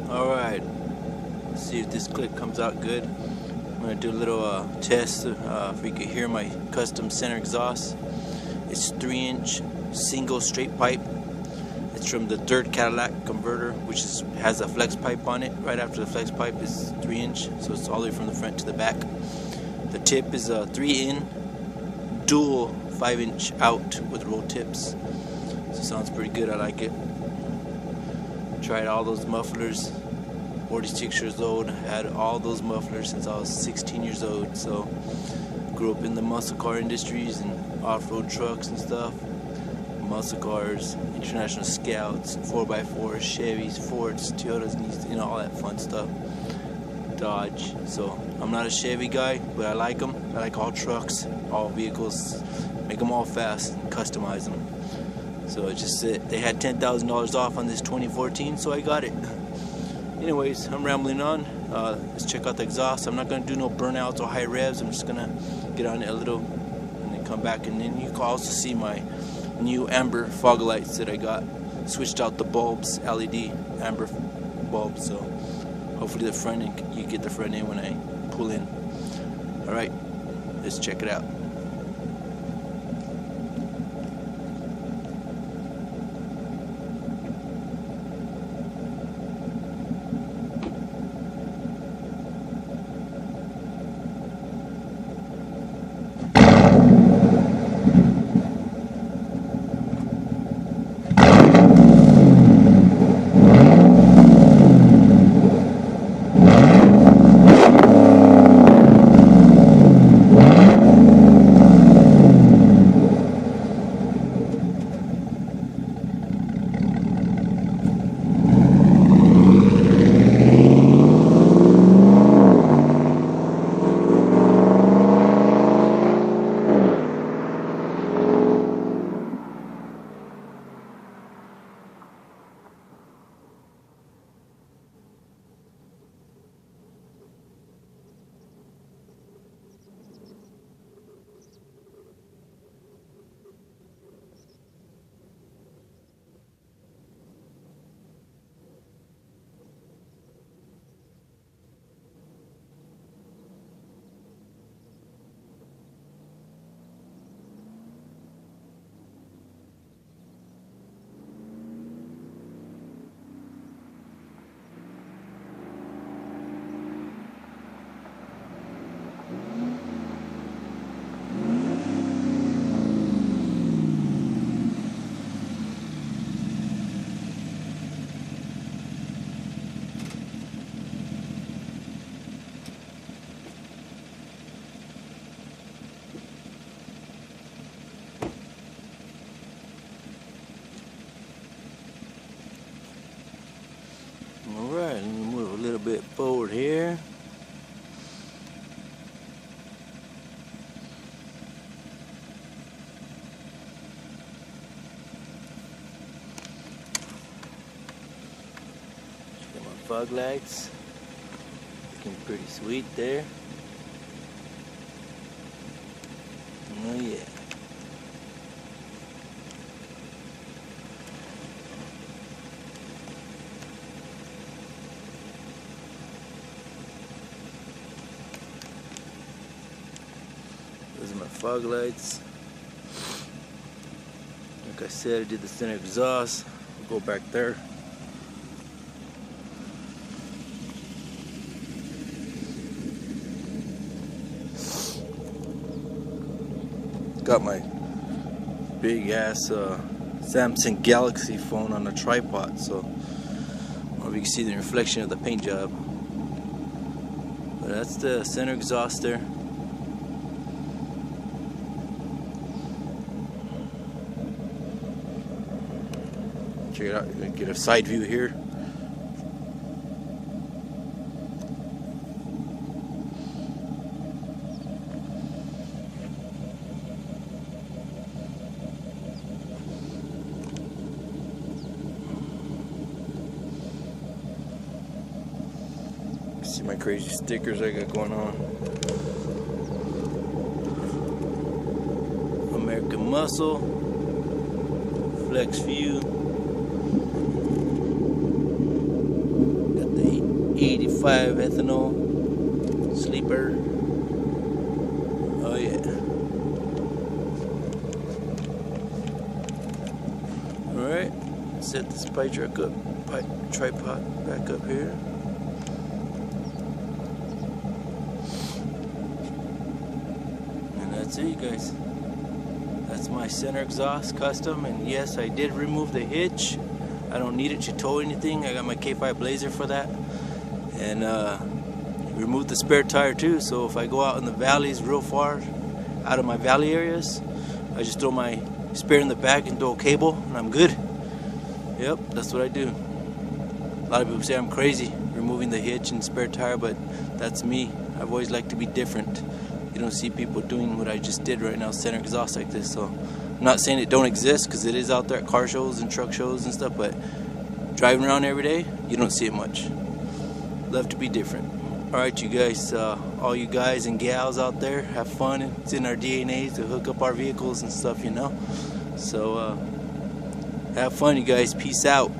Alright, let's see if this clip comes out good. I'm going to do a little test if you can hear my custom center exhaust. It's 3-inch single straight pipe. It's from the third Cadillac converter, which has a flex pipe on it. Right after the flex pipe is 3-inch, so it's all the way from the front to the back. The tip is a 3-in dual 5-inch out with roll tips. So it sounds pretty good. I like it. Tried all those mufflers. 46 years old. Had all those mufflers since I was 16 years old. So grew up in the muscle car industries and off-road trucks and stuff. Muscle cars, International Scouts, 4x4s, Chevys, Fords, Toyotas, and all that fun stuff. Dodge. So I'm not a Chevy guy, but I like them. I like all trucks, all vehicles. Make them all fast and customize them. So it's just they had $10,000 off on this 2014, so I got it. Anyways, I'm rambling on. Let's check out the exhaust. I'm not going to do no burnouts or high revs. I'm just going to get on it a little and then come back. And then you can also see my new amber fog lights that I got. Switched out the bulbs, LED amber bulbs. So hopefully the front end, you get the front end when I pull in. Alright, let's check it out. Alright, let me move a little bit forward here. Got my fog lights. Looking pretty sweet there. Oh yeah. Those are my fog lights. Like I said, I did the center exhaust. I'll go back there. Got my big ass Samsung Galaxy phone on a tripod, so I don't know if you can see the reflection of the paint job. But that's the center exhaust there. Check it out, you can get a side view here. See my crazy stickers I got going on. American Muscle, Flex View. Got the 85 ethanol sleeper. Oh yeah. Alright, set this tripod back up here. And that's it, you guys. That's my center exhaust custom, and yes, I did remove the hitch. I don't need it to tow anything. I got my K5 Blazer for that. And removed the spare tire too, so if I go out in the valleys real far, out of my valley areas, I just throw my spare in the back and throw a cable, and I'm good. Yep, that's what I do. A lot of people say I'm crazy removing the hitch and spare tire, but that's me. I've always liked to be different. You don't see people doing what I just did right now, center exhaust like this. So I'm not saying it don't exist, because it is out there at car shows and truck shows and stuff, but driving around every day, you don't see it much. Love to be different. Alright, you guys, all you guys and gals out there, have fun. It's in our DNA to hook up our vehicles and stuff, you know. So have fun, you guys. Peace out.